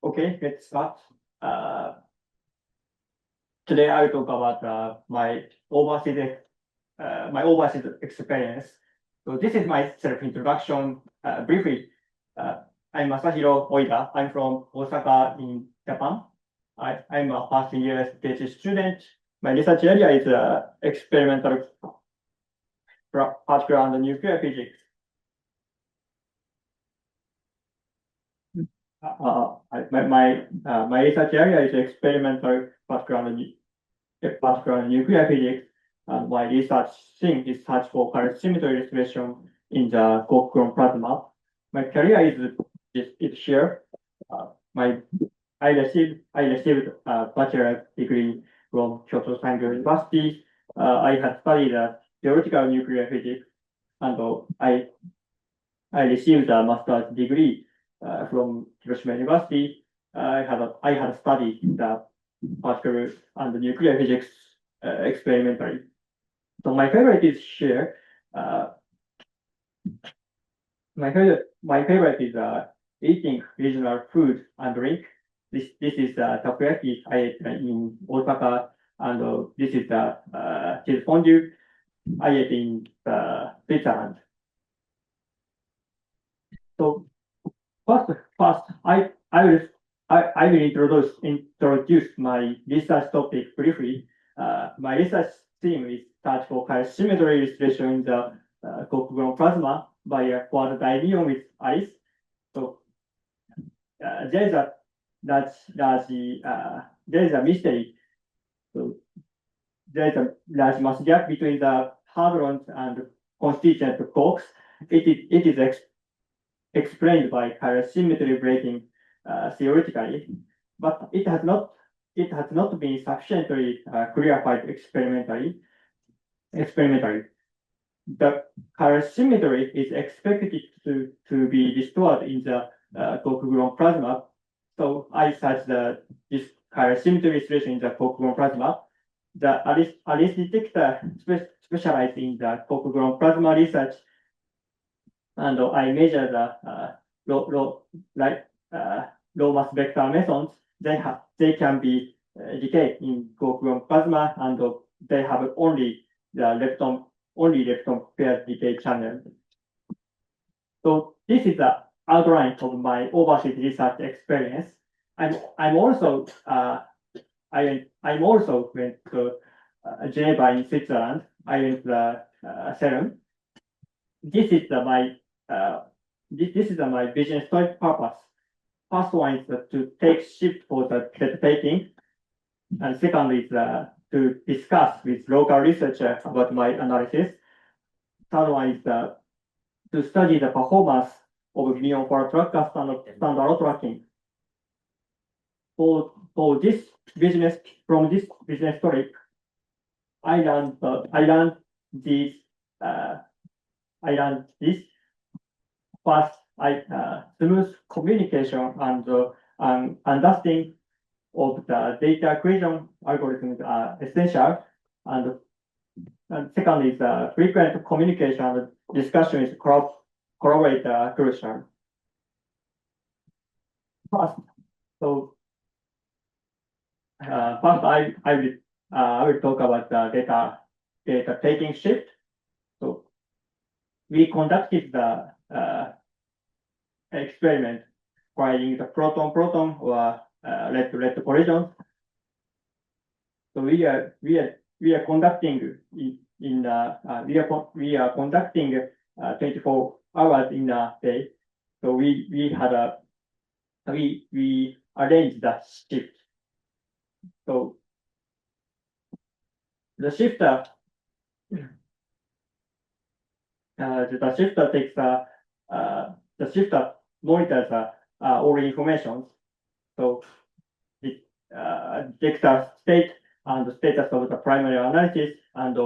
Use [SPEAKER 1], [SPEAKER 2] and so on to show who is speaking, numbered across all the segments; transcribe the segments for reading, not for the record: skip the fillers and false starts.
[SPEAKER 1] Okay, let's start. Today I will talk about my overseas experience. So this is my self-introduction. Briefly, I'm Masahiro Oida. I'm from Osaka in Japan. I'm a first year PhD student. My research area is experimental particle and nuclear physics. My research area is experimental particle and nuclear physics, and my research theme is search for current symmetry restoration in the Cochran plasma. My career is here. I received a bachelor's degree from Kyoto Sango University. I had studied theoretical nuclear physics, and I received a master's degree from Hiroshima University. I had studied the particle and nuclear physics experimentally. So my favorite is here. My favorite is eating regional food and drink. This is takoyaki I ate in Osaka, and this is the cheese fondue I ate in Switzerland. So first, I will introduce my research topic briefly. My research theme is search for symmetry restoration in the Cochran plasma by a quad dianion with ice. So there is a mystery. So there is a large mass gap between the hadrons and constituent quarks. It is explained by symmetry breaking theoretically, but it has not been sufficiently clarified experimentally. The symmetry is expected to be restored in the Cochran plasma. So I searched this symmetry restoration in the Cochran plasma. The Alice detector specialized in the Cochran plasma research, and I measured the low mass vector mesons. They can be decayed in Cochran plasma, and they have only lepton paired decay channel. So this is the outline of my overseas research experience. I'm also went to Geneva in Switzerland. I went to CERN. This is my vision story purpose. First one is to take shift for the data taking, and second is to discuss with local researchers about my analysis. Third one is to study the performance of neon for tracker standard tracking. For this business topic, I learned this. First, smooth communication and understanding of the data acquisition algorithms are essential. And second is frequent communication and discussion is correlate crucial. First, I will talk about the data taking shift. So we conducted the experiment finding the proton or lead collisions. So we are conducting 24 hours in a day. So we arranged the shift. So the shifter takes the shifter monitors all information. So it takes the state and the status of the primary analysis, and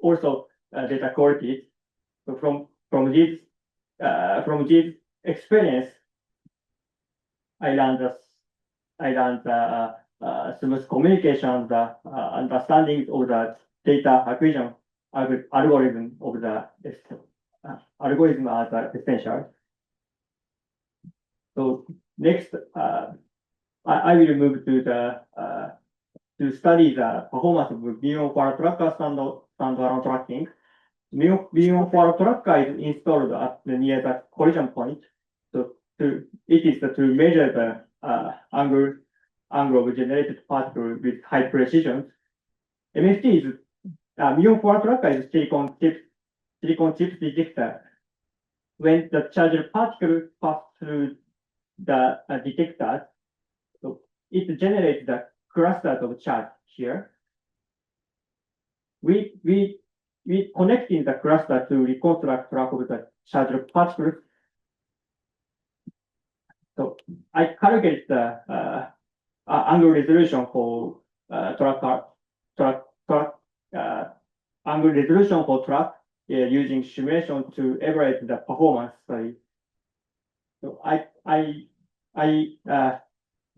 [SPEAKER 1] also data quality. So from this experience, I learned smooth communication, the understanding of the data acquisition algorithm of the algorithm as essential. So next, I will move to to study the performance of beam forward tracker standalone tracking. Beam forward tracker is installed at near the collision point. So it is to measure the angle of generated particle with high precision. MFT is beam forward tracker is silicon chip detector. When the charged particle pass through the detector, so it generates the clusters of charge here. We connecting the cluster to reconstruct track of the charged particles. So I calculate the angle resolution for angle resolution for track using simulation to evaluate the performance study. So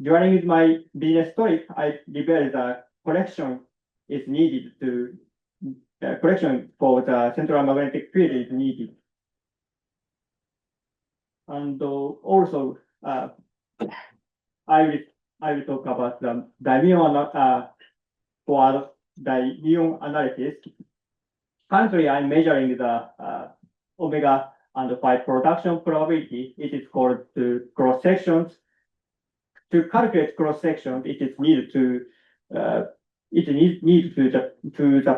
[SPEAKER 1] during my business trip, I revealed the correction is needed to correction for the central magnetic field is needed. And also, I will talk about the dimuon analysis. Currently, I'm measuring the omega and phi production probability. It is called the cross sections. To calculate cross section, it is needed to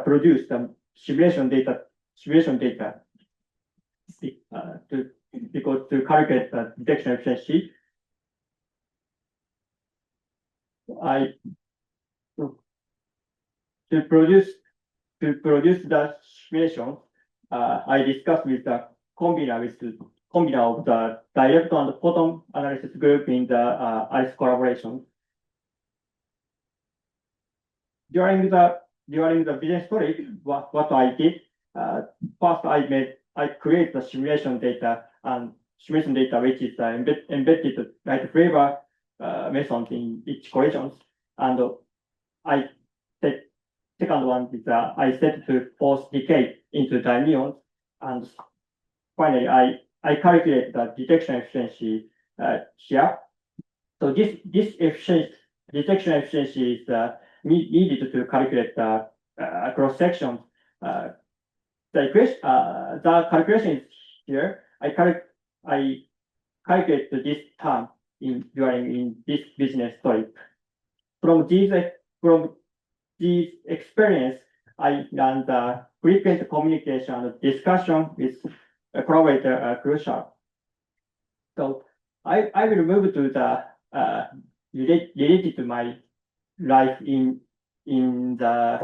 [SPEAKER 1] produce the simulation data because to calculate the detection efficiency, to produce the simulation, I discussed with the combiner of the direct and photon analysis group in the ICE collaboration. During the business trip, what I did, first I create the simulation data which is embedded light flavor method in each collisions, and second one is I set to force decay into dimuons, and finally I calculate the detection efficiency here. So this detection efficiency is needed to calculate the cross section. The calculation is here. I calculate this term during this business trip. From this experience, I learned the frequent communication and discussion with a collaborator crucial. So I will move to the related to my life in the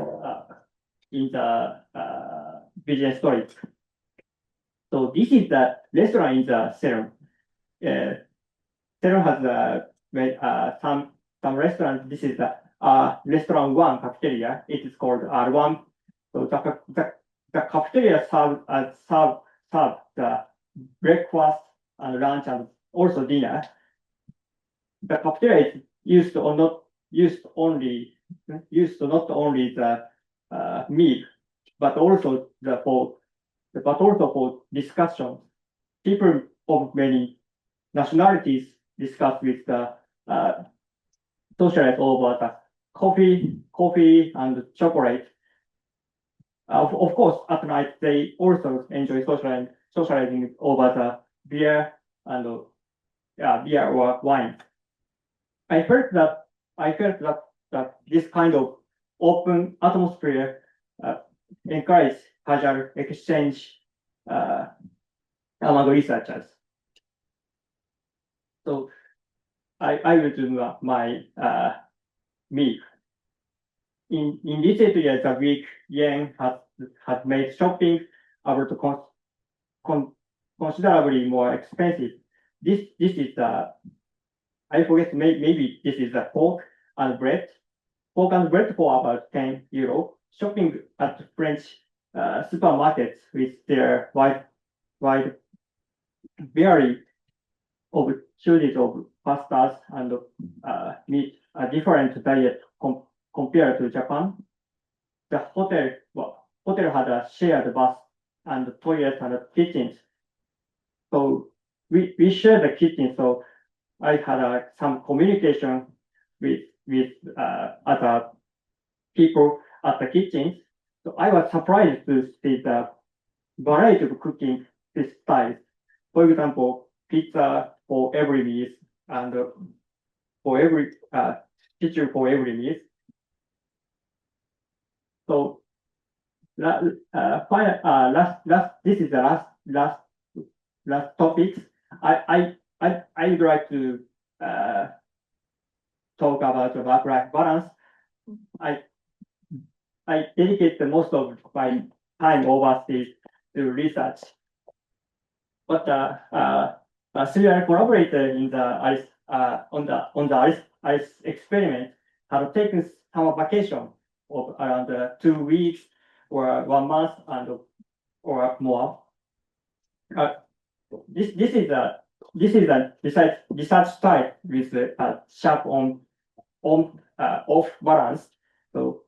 [SPEAKER 1] business story. So this is the restaurant in the Ceylon. Ceylon has some restaurants. This is the restaurant 1 cafeteria. It is called R1. So the cafeteria serve the breakfast and lunch and also dinner. The cafeteria is used not only the meal, but also for discussion. People of many nationalities discuss with the socialize over the coffee and chocolate. Of course, at night they also enjoy socializing over the beer and beer or wine. I felt that this kind of open atmosphere encourage casual exchange among researchers. So I will do my week. In recent years, the week yen has made shopping able to considerably more expensive. This is the I forget maybe this is the pork and bread. Pork and bread for about 10 euro. Shopping at French supermarkets with their wide variety of choices of pastas and meat, a different diet compared to Japan. The hotel had a shared bath and toilet and kitchens. So we share the kitchen. So I had some communication with other people at the kitchen. So I was surprised to see the variety of cooking styles. For example, pizza for every meal and for every kitchen for every meal. So this is the last topic. I would like to talk about the work-life balance. I dedicate the most of my time overseas to research. But serial collaborator in the ICE on the ICE experiment have taken summer vacation of around 2 weeks or 1 month and or more. This is a research style with a sharp on off balance. So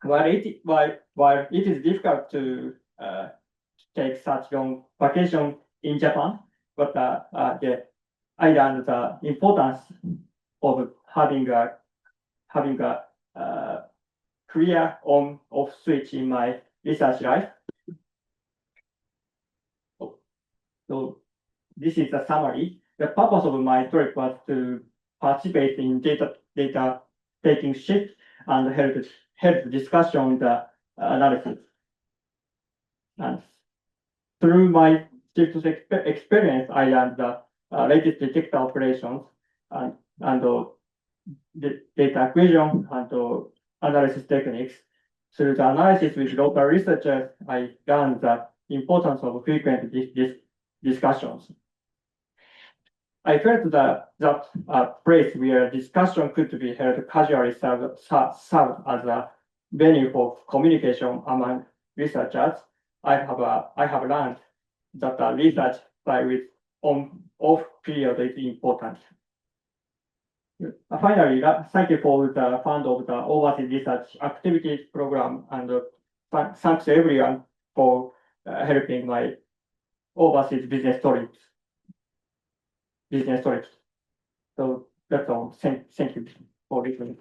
[SPEAKER 1] while it is difficult to take such long vacation in Japan, but I learned the importance of having a clear on-off switch in my research life. So this is a summary. The purpose of my trip was to participate in data taking shift and help discussion the analysis. And through my shift experience, I learned the latest detector operations and the data acquisition and analysis techniques. Through the analysis with local researchers, I learned the importance of frequent discussions. I felt that place where discussion could be held casually served as a venue for communication among researchers. I have learned that research with on-off period is important. Finally, thank you for the fund of the overseas research activities program, and thanks everyone for helping my overseas business trips. So that's all. Thank you for listening.